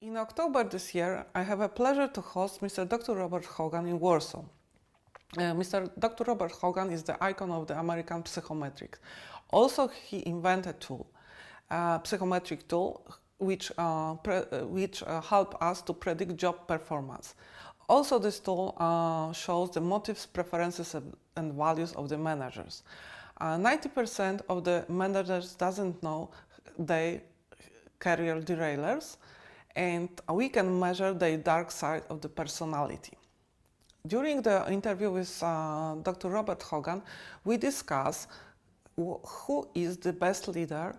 In October this year, I have a pleasure to host Mr. Dr. Robert Hogan in Warsaw. Mr. Dr. Robert Hogan is the icon of the American psychometrics. Also, he invented a tool, a psychometric tool, which help us to predict job performance. Also, this tool shows the motives, preferences, and values of the managers. 90% of the managers doesn't know their career derailers, and we can measure the dark side of the personality. During the interview with Dr. Robert Hogan, we discuss who is the best leader,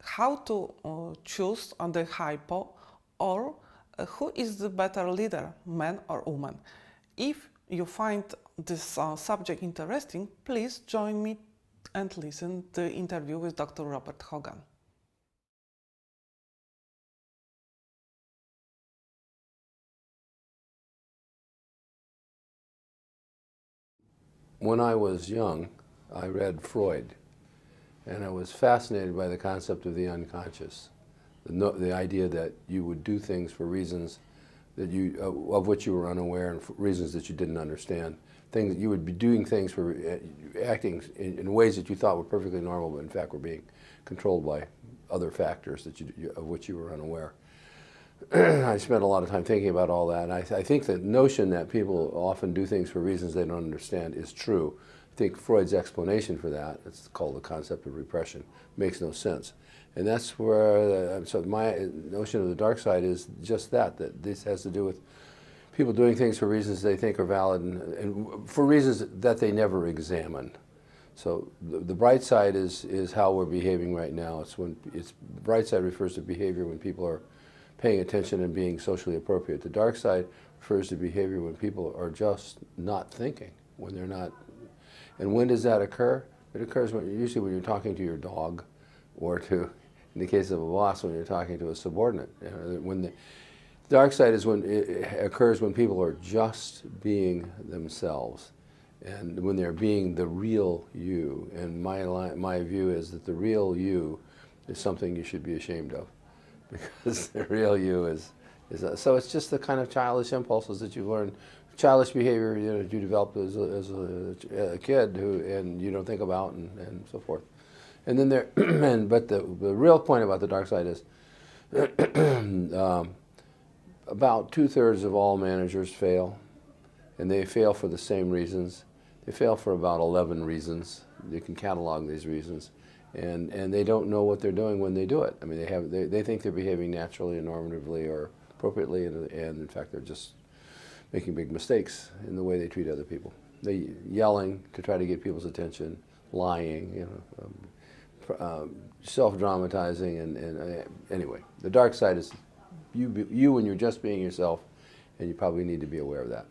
how to choose on the hypo, or who is the better leader, man or woman. If you find this subject interesting, please join me and listen to the interview with Dr. Robert Hogan. When I was young, I read Freud, and I was fascinated by the concept of the unconscious, the idea that you would do things for reasons that of which you were unaware and for reasons that you didn't understand. Things that you would be doing things for acting in ways that you thought were perfectly normal, but in fact were being controlled by other factors of which you were unaware. I spent a lot of time thinking about all that, and I think the notion that people often do things for reasons they don't understand is true. I think Freud's explanation for that, it's called the concept of repression, makes no sense. And that's where, so my notion of the dark side is just that this has to do with people doing things for reasons they think are valid and for reasons that they never examine. So the bright side is how we're behaving right now. Bright side refers to behavior when people are paying attention and being socially appropriate. The dark side refers to behavior when people are just not thinking, when they're not. And when does that occur? It occurs usually when you're talking to your dog, or in the case of a boss, when you're talking to a subordinate. When the dark side is when it occurs when people are just being themselves, and when they're being the real you. And my view is that the real you is something you should be ashamed of, because the real you is so it's just the kind of childish impulses that you learn, childish behavior you develop as a kid and you don't think about and so forth. And then but the real point about the dark side is about 2/3 of all managers fail, and they fail for the same reasons. They fail for about 11 reasons. You can catalog these reasons. And they don't know what they're doing when they do it. I mean, they think they're behaving naturally and normatively or appropriately, and in fact they're just making big mistakes in the way they treat other people. They yelling to try to get people's attention, lying, self-dramatizing, and anyway, the dark side is you when you're just being yourself, and you probably need to be aware of that.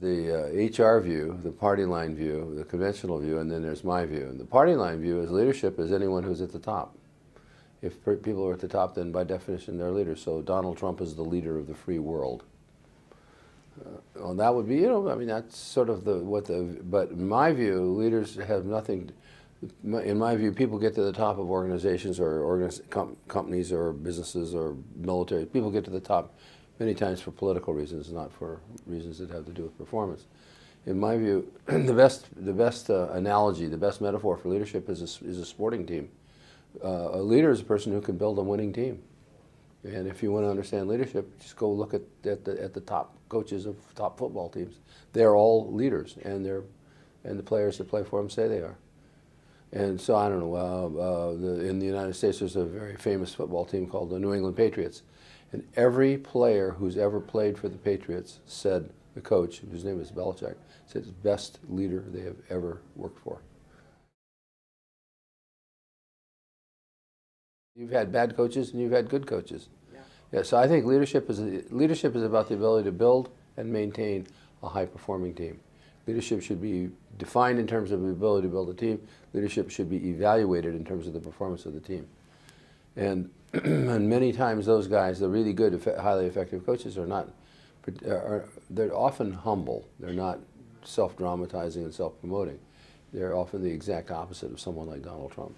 The HR view, the party line view, the conventional view, and then there's my view. And the party line view is leadership is anyone who's at the top. If people are at the top, then by definition they're leaders. So Donald Trump is the leader of the free world. Well, that would be, I mean, that's sort of but in my view, leaders have nothing, in my view, people get to the top of organizations or companies or businesses or military. People get to the top many times for political reasons, not for reasons that have to do with performance. In my view, the best analogy, the best metaphor for leadership is a sporting team. A leader is a person who can build a winning team. And if you want to understand leadership, just go look at the top coaches of top football teams. They're all leaders, and the players that play for them say they are. And so I don't know. In the United States, there's a very famous football team called the New England Patriots. And every player who's ever played for the Patriots said, the coach, whose name is Belichick, said it's the best leader they have ever worked for. You've had bad coaches and you've had good coaches. Yeah, so I think leadership is about the ability to build and maintain a high-performing team. Leadership should be defined in terms of the ability to build a team. Leadership should be evaluated in terms of the performance of the team. And many times those guys, the really good, highly effective coaches, they're often humble. They're not self-dramatizing and self-promoting. They're often the exact opposite of someone like Donald Trump.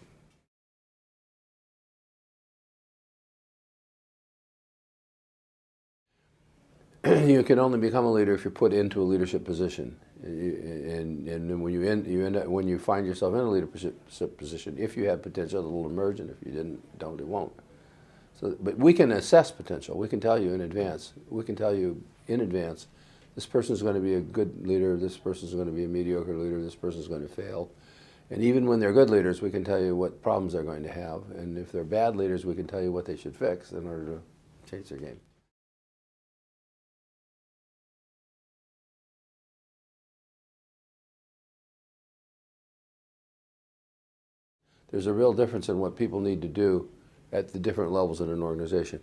You can only become a leader if you're put into a leadership position, and then when when you find yourself in a leadership position, if you have potential, it'll emerge, and if you don't, it won't. So, but we can assess potential. We can tell you in advance. We can tell you in advance, this person is going to be a good leader. This person is going to be a mediocre leader. This person is going to fail. And even when they're good leaders, we can tell you what problems they're going to have. And if they're bad leaders, we can tell you what they should fix in order to change their game. There's a real difference in what people need to do at the different levels in an organization.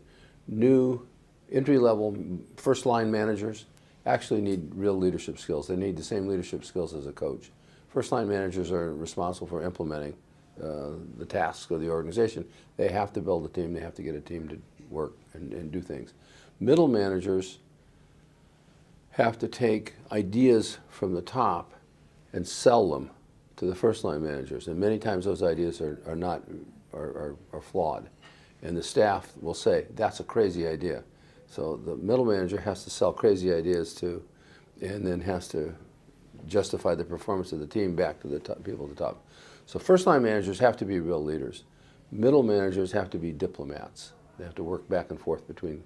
New entry-level first-line managers actually need real leadership skills. They need the same leadership skills as a coach. First-line managers are responsible for implementing the tasks of the organization. They have to build a team. They have to get a team to work and do things. Middle managers have to take ideas from the top and sell them to the first-line managers, and many times those ideas are flawed, and the staff will say, that's a crazy idea. So the middle manager has to sell crazy ideas to, and then has to justify the performance of the team back to the top, people at the top. So first-line managers have to be real leaders. Middle managers have to be diplomats. They have to work back and forth between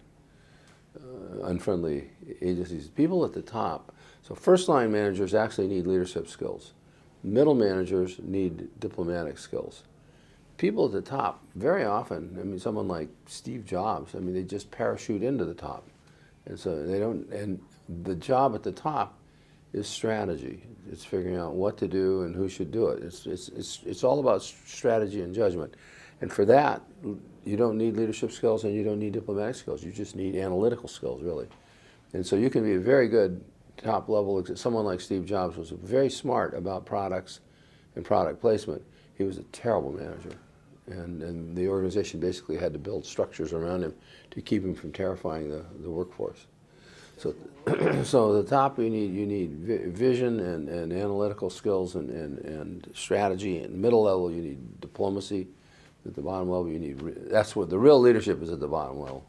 unfriendly agencies. People at the top, so first-line managers actually need leadership skills. Middle managers need diplomatic skills. People at the top, very often, I mean, someone like Steve Jobs, I mean, they just parachute into the top. And so they don't, and the job at the top is strategy. It's figuring out what to do and who should do it. It's all about strategy and judgment. And for that, you don't need leadership skills and you don't need diplomatic skills. You just need analytical skills, really. And so you can be a very good top level, someone like Steve Jobs was very smart about products and product placement. He was a terrible manager. And the organization basically had to build structures around him to keep him from terrifying the workforce. So, so at the top you need vision and analytical skills and strategy. And middle level you need diplomacy. At the bottom level you need, that's what the real leadership is, at the bottom level.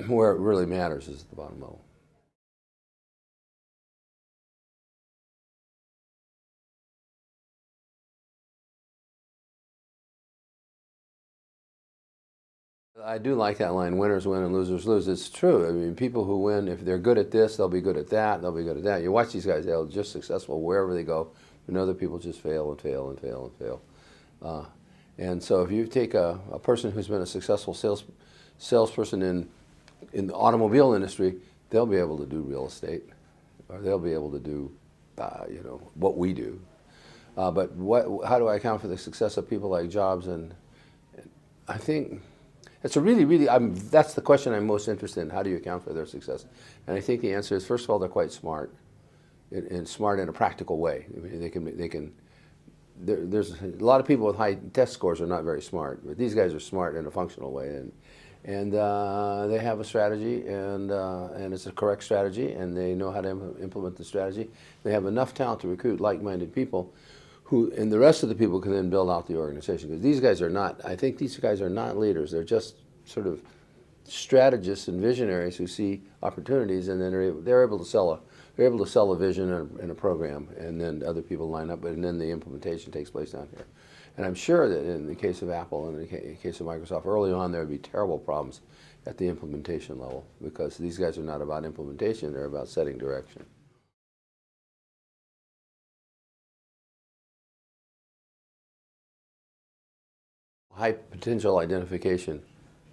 Where it really matters is at the bottom level. I do like that line, winners win and losers lose. It's true. I mean, people who win, if they're good at this, they'll be good at that, they'll be good at that. You watch these guys, they're just successful wherever they go, and other people just fail and fail and fail and fail. And so if you take a person who's been a successful salesperson in the automobile industry, they'll be able to do real estate, or they'll be able to do, you know, what we do. But how do I account for the success of people like Jobs? And I think it's a really, that's the question I'm most interested in. How do you account for their success? And I think the answer is, first of all, they're quite smart, and smart in a practical way. I mean, there's a lot of people with high test scores are not very smart, but these guys are smart in a functional way, and they have a strategy, and it's a correct strategy, and they know how to implement the strategy. They have enough talent to recruit like-minded people, and the rest of the people can then build out the organization. Because these guys are not, I think these guys are not leaders. They're just sort of strategists and visionaries who see opportunities, and then they're able to sell a vision and a program, and then other people line up, and then the implementation takes place down here. And I'm sure that in the case of Apple and in the case of Microsoft, early on there would be terrible problems at the implementation level, because these guys are not about implementation, they're about setting direction. High potential identification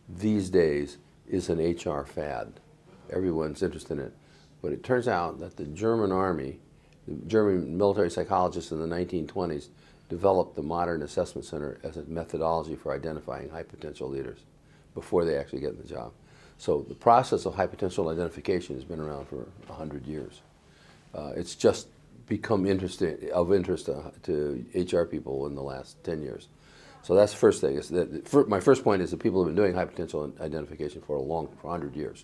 these days is an HR fad. Everyone's interested in it. But it turns out that the German army, the German military psychologists in the 1920s, developed the Modern Assessment Center as a methodology for identifying high potential leaders before they actually get in the job. So the process of high potential identification has been around for 100 years. It's just become of interest to HR people in the last 10 years. So that's the first thing. My first point is that people have been doing high potential identification for 100 years.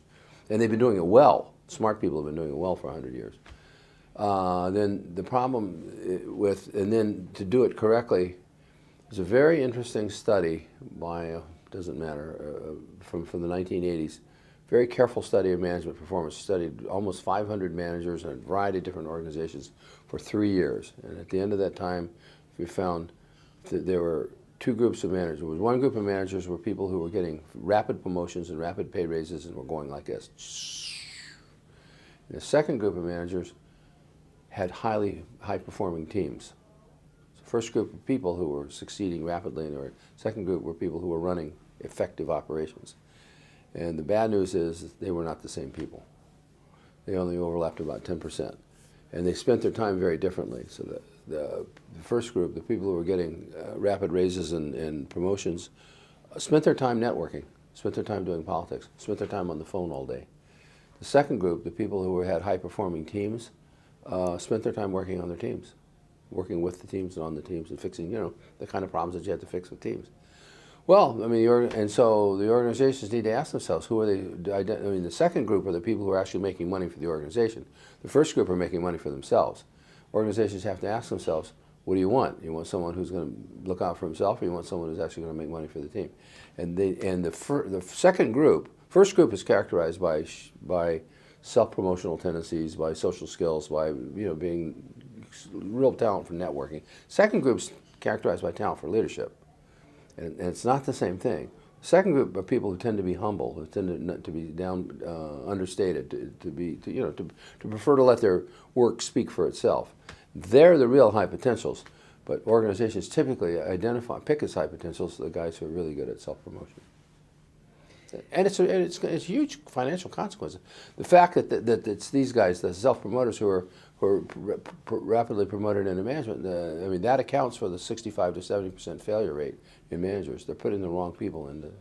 And they've been doing it well. Smart people have been doing it well for 100 years. then the problem and then to do it correctly, there's a very interesting study by, doesn't matter, from the 1980s, very careful study of management performance, studied almost 500 managers in a variety of different organizations for 3 years. And at the end of that time, we found that there were two groups of managers. There was one group of managers were people who were getting rapid promotions and rapid pay raises and were going like this. And the second group of managers had high-performing teams. The first group of people who were succeeding rapidly, and the second group were people who were running effective operations. And the bad news is they were not the same people. They only overlapped about 10%. And they spent their time very differently. So the first group, the people who were getting rapid raises and promotions, spent their time networking, spent their time doing politics, spent their time on the phone all day. The second group, the people who had high-performing teams, spent their time working on their teams, working with the teams and on the teams and fixing, the kind of problems that you have to fix with teams. Well, I mean, and so the organizations need to ask themselves, who are they? I mean, the second group are the people who are actually making money for the organization. The first group are making money for themselves. Organizations have to ask themselves, what do you want? You want someone who's going to look out for himself, or you want someone who's actually going to make money for the team? And the second group, first group is characterized by self-promotional tendencies, by social skills, by being real talent for networking. Second group's characterized by talent for leadership. And it's not the same thing. The second group are people who tend to be humble, who tend to be understated, to prefer to let their work speak for itself. They're the real high potentials, but organizations typically pick as high potentials the guys who are really good at self-promotion. And it's huge financial consequences. The fact that it's these guys, the self-promoters, who are rapidly promoted into management, I mean, that accounts for the 65 to 70% failure rate in managers. They're putting the wrong people into,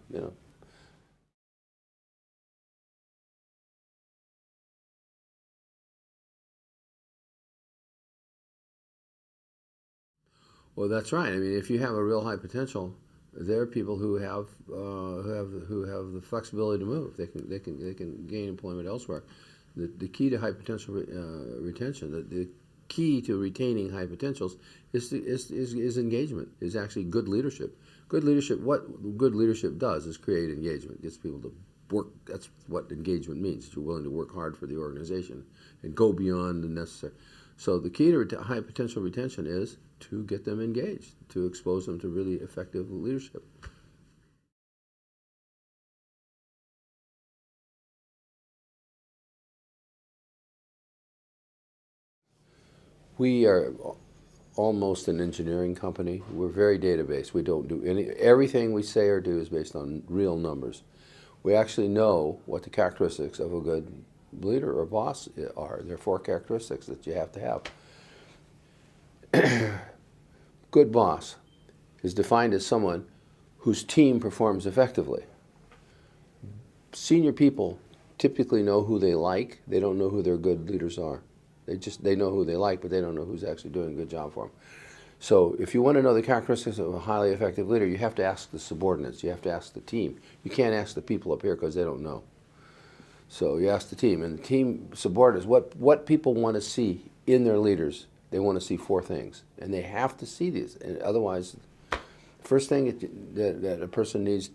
Well, that's right. I mean, if you have a real high potential, there are people who have the flexibility to move. They can gain employment elsewhere. The key to high potential retention, the key to retaining high potentials is engagement. Is actually good leadership. Good leadership. What good leadership does is create engagement. Gets people to work. That's what engagement means. That you're willing to work hard for the organization and go beyond the necessary. So the key to high potential retention is to get them engaged, to expose them to really effective leadership. We are almost an engineering company. We're very database. We don't do everything we say or do is based on real numbers. We actually know what the characteristics of a good leader or boss are. There are 4 characteristics that you have to have. Good boss is defined as someone whose team performs effectively. Senior people typically know who they like. They don't know who their good leaders are. They know who they like, but they don't know who's actually doing a good job for them. So if you want to know the characteristics of a highly effective leader, you have to ask the subordinates. You have to ask the team. You can't ask the people up here because they don't know. So you ask the team, and the team subordinates, what people want to see in their leaders. They want to see 4 things, and they have to see these. And otherwise, first thing that a person needs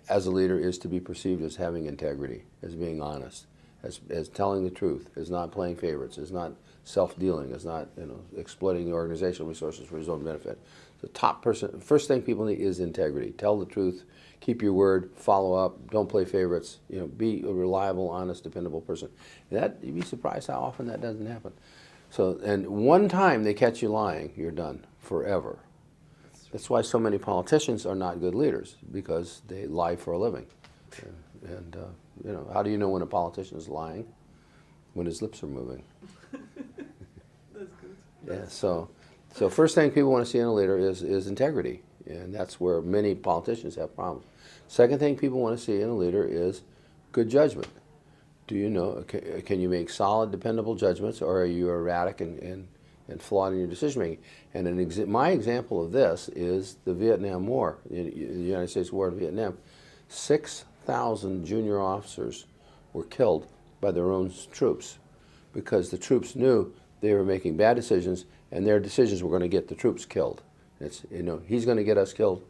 as a leader is to be perceived as having integrity, as being honest, as telling the truth, as not playing favorites, as not self-dealing, as not exploiting the organizational resources for his own benefit. The first thing people need is integrity. Tell the truth, keep your word, follow up, don't play favorites. Be a reliable, honest, dependable person. You'd be surprised how often that doesn't happen. So, and one time they catch you lying, you're done forever. That's why so many politicians are not good leaders, because they lie for a living. And how do you know when a politician is lying? When his lips are moving. That's good. Yeah. So first thing people want to see in a leader is integrity, and that's where many politicians have problems. Second thing people want to see in a leader is good judgment. Do you know? Can you make solid, dependable judgments, or are you erratic and flawed in your decision making? And my example of this is the Vietnam War, the United States War in Vietnam. 6,000 junior officers were killed by their own troops because the troops knew they were making bad decisions, and their decisions were going to get the troops killed. It's, he's going to get us killed.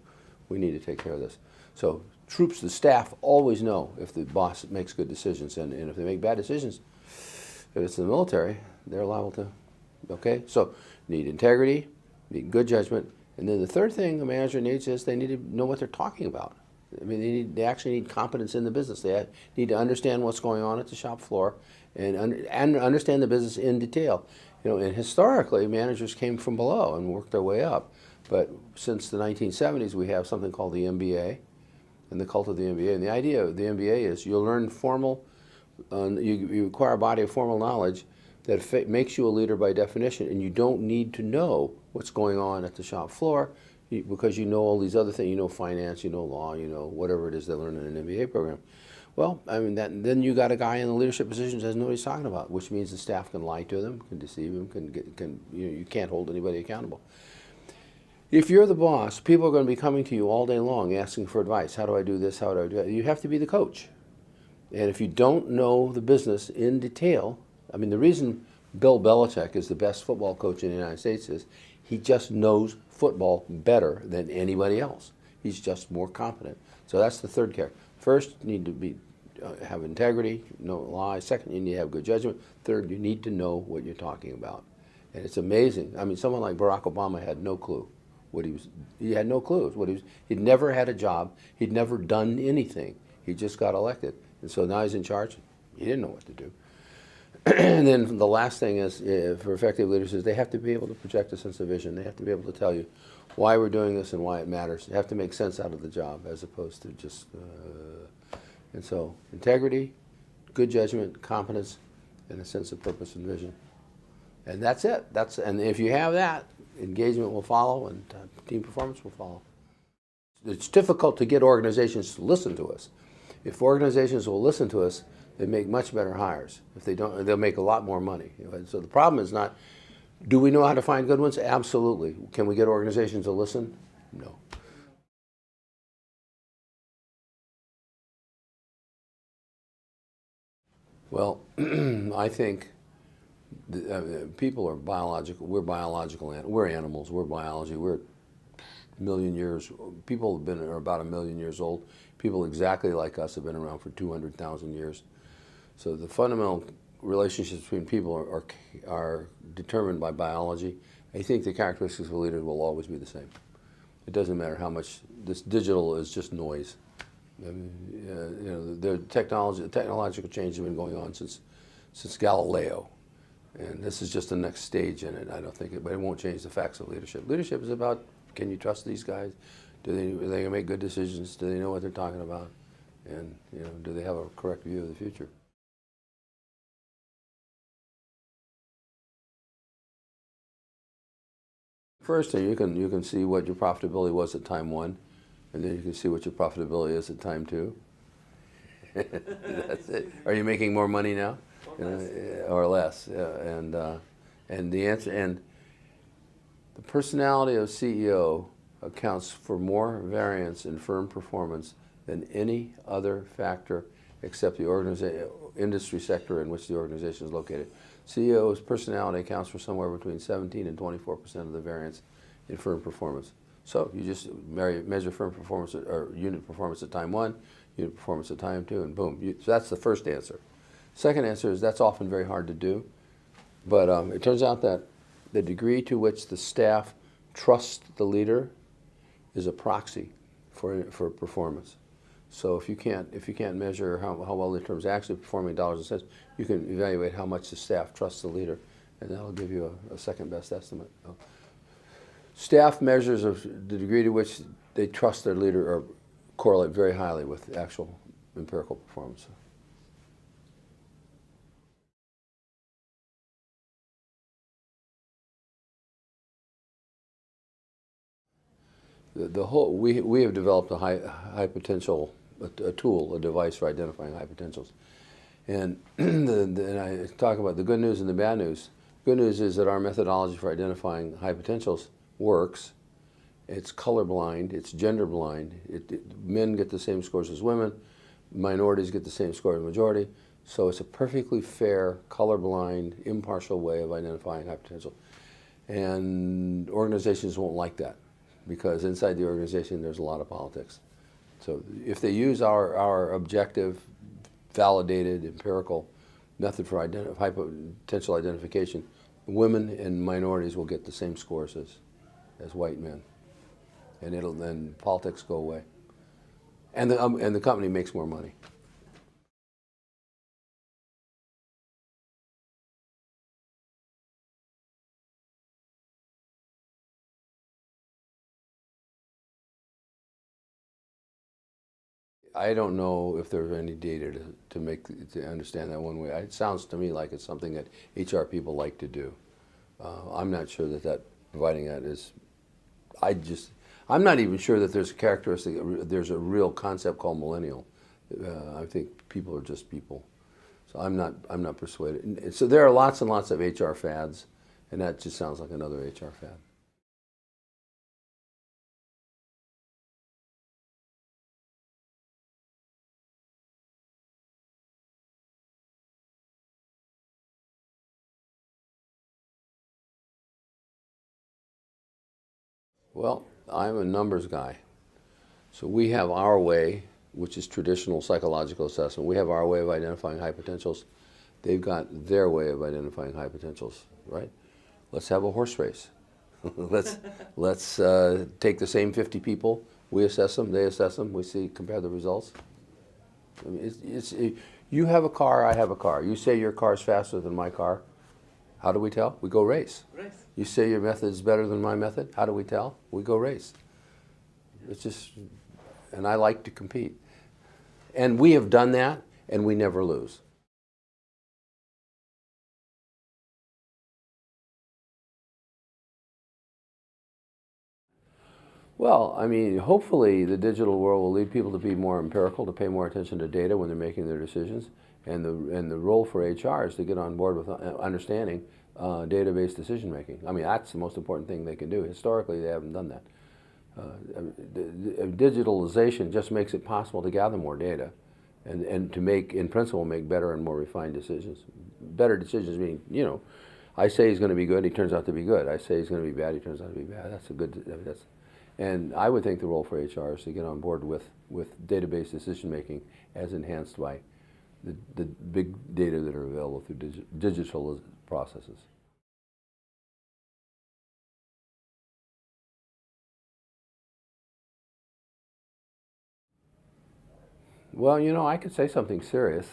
We need to take care of this. So troops, the staff always know if the boss makes good decisions, and if they make bad decisions, if it's the military, they're liable to. Okay, so need integrity, need good judgment, and then the third thing a manager needs is they need to know what they're talking about. I mean, they actually need competence in the business. They need to understand what's going on at the shop floor and understand the business in detail. And historically, managers came from below and worked their way up. But since the 1970s, we have something called the MBA and the cult of the MBA. And the idea of the MBA is you'll learn you acquire a body of formal knowledge that makes you a leader by definition, and you don't need to know what's going on at the shop floor because you know all these other things. You know finance, you know law, you know whatever it is they learn in an MBA program. Well, I mean, then you got a guy in the leadership positions that knows what he's talking about, which means the staff can lie to them, can deceive them, you can't hold anybody accountable. If you're the boss, people are going to be coming to you all day long asking for advice. How do I do this? How do I do that? You have to be the coach. And if you don't know the business in detail, I mean, the reason Bill Belichick is the best football coach in the United States is he just knows football better than anybody else. He's just more competent. So that's the third character. First, you need to have integrity, no lie. Second, you need to have good judgment. Third, you need to know what you're talking about. And it's amazing. I mean, someone like Barack Obama had no clue what he was. He had no clue what he was. He'd never had a job. He'd never done anything. He just got elected, and so now he's in charge. He didn't know what to do. And then the last thing is, for effective leaders, is they have to be able to project a sense of vision. They have to be able to tell you why we're doing this and why it matters. They have to make sense out of the job as opposed to just. And so integrity, good judgment, competence, and a sense of purpose and vision. And that's it. And if you have that, engagement will follow and team performance will follow. It's difficult to get organizations to listen to us. If organizations will listen to us, they make much better hires. If they don't, they'll make a lot more money. So the problem is not, do we know how to find good ones? Absolutely. Can we get organizations to listen? No. Well, I think people are biological. We're biological. We're animals. We're biology. We're a million years. People are about 1 million years old. People exactly like us have been around for 200,000 years. So the fundamental relationships between people are determined by biology. I think the characteristics of a leader will always be the same. It doesn't matter how much this digital is just noise. I mean, the technological change has been going on since Galileo, and this is just the next stage in it. I don't think but it won't change the facts of leadership. Leadership is about, can you trust these guys? Are they going to make good decisions? Do they know what they're talking about? And do they have a correct view of the future? First, you can see what your profitability was at time 1, and then you can see what your profitability is at time 2. That's it. Are you making more money now? Or less? Yeah. And the answer, and the personality of CEO accounts for more variance in firm performance than any other factor except the industry sector in which the organization is located. CEO's personality accounts for somewhere between 17 and 24% of the variance in firm performance. So you just measure firm performance or unit performance at time 1, unit performance at time 2, and boom. So that's the first answer. Second answer is that's often very hard to do, but it turns out that the degree to which the staff trusts the leader is a proxy for performance. So if you can't measure how well the firm is actually performing dollars and cents, you can evaluate how much the staff trusts the leader, and that'll give you a second best estimate. Staff measures of the degree to which they trust their leader correlate very highly with actual empirical performance. We have developed a high potential a tool, a device for identifying high potentials, and and I talk about the good news and the bad news. Good news is that our methodology for identifying high potentials works. It's colorblind. It's gender blind. Men get the same scores as women. Minorities get the same score as majority. So it's a perfectly fair, colorblind, impartial way of identifying high potential. And organizations won't like that because inside the organization there's a lot of politics. So if they use our objective, validated, empirical method for high potential identification, women and minorities will get the same scores as white men. And then politics go away. And the company makes more money. I don't know if there's any data to understand that one way. It sounds to me like it's something that HR people like to do. I'm not sure that providing that is. I'm not even sure that there's a characteristic. There's a real concept called millennial. I think people are just people. So I'm not persuaded. And so there are lots and lots of HR fads, and that just sounds like another HR fad. Well, I'm a numbers guy. So we have our way, which is traditional psychological assessment. We have our way of identifying high potentials. They've got their way of identifying high potentials, right? Let's have a horse race. let's take the same 50 people. We assess them, they assess them. We compare the results. I mean, you have a car, I have a car. You say your car's faster than my car. How do we tell? We go race. You say your method is better than my method. How do we tell? We go race. It's just, and I like to compete. And we have done that, and we never lose. Well, I mean, hopefully the digital world will lead people to be more empirical, to pay more attention to data when they're making their decisions. And the role for HR is to get on board with understanding database decision making. I mean, that's the most important thing they can do. Historically, they haven't done that. Digitalization just makes it possible to gather more data and to make, in principle, make better and more refined decisions. Better decisions meaning, you know, I say he's going to be good, he turns out to be good. I say he's going to be bad, he turns out to be bad. That's a good, and I would think the role for HR is to get on board with database decision making as enhanced by the big data that are available through digital processes. Well, you know, I could say something serious.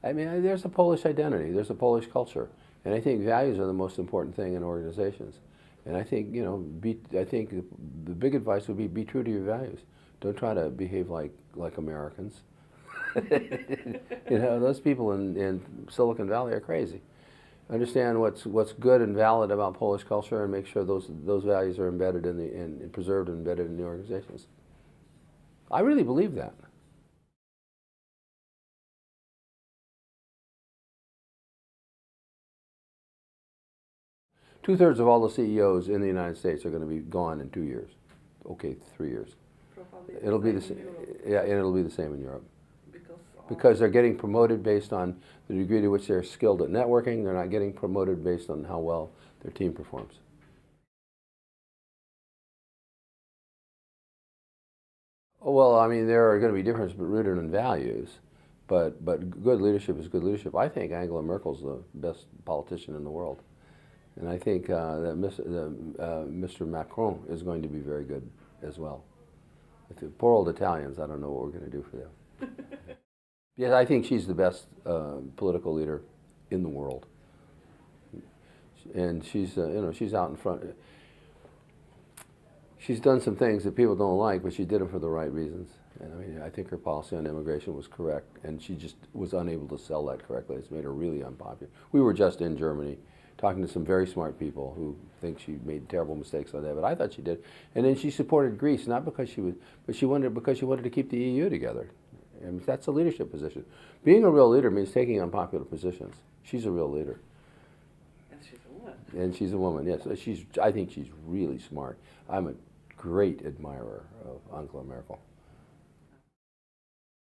I mean, there's a Polish identity, there's a Polish culture, and I think values are the most important thing in organizations. And I think, you know, I think the big advice would be true to your values. Don't try to behave like Americans. You know, those people in Silicon Valley are crazy. Understand what's good and valid about Polish culture, and make sure those values are embedded and preserved and embedded in the organizations. I really believe that. Two-thirds of all the CEOs in the United States are going to be gone in 2 years. Okay, 3 years. Probably It'll be the same. Yeah, and it'll be the same in Europe. Because They're getting promoted based on the degree to which they're skilled at networking. They're not getting promoted based on how well their team performs. Oh, well, I mean, there are going to be differences rooted in values, but good leadership is good leadership. I think Angela Merkel's the best politician in the world. And I think that Mr. Macron is going to be very good as well. If the poor old Italians, I don't know what we're going to do for them. Yes, I think she's the best political leader in the world. And she's, you know, she's out in front. She's done some things that people don't like, but she did them for the right reasons. And I mean, I think her policy on immigration was correct, and she just was unable to sell that correctly. It's made her really unpopular. We were just in Germany talking to some very smart people who think she made terrible mistakes on that, but I thought she did. And then she supported Greece, not because she was, but because she wanted to keep the EU together. And that's a leadership position. Being a real leader means taking unpopular positions. She's a real leader. and she's a woman. And she's a woman, yes. I think she's really smart. I'm a great admirer of Angela Merkel.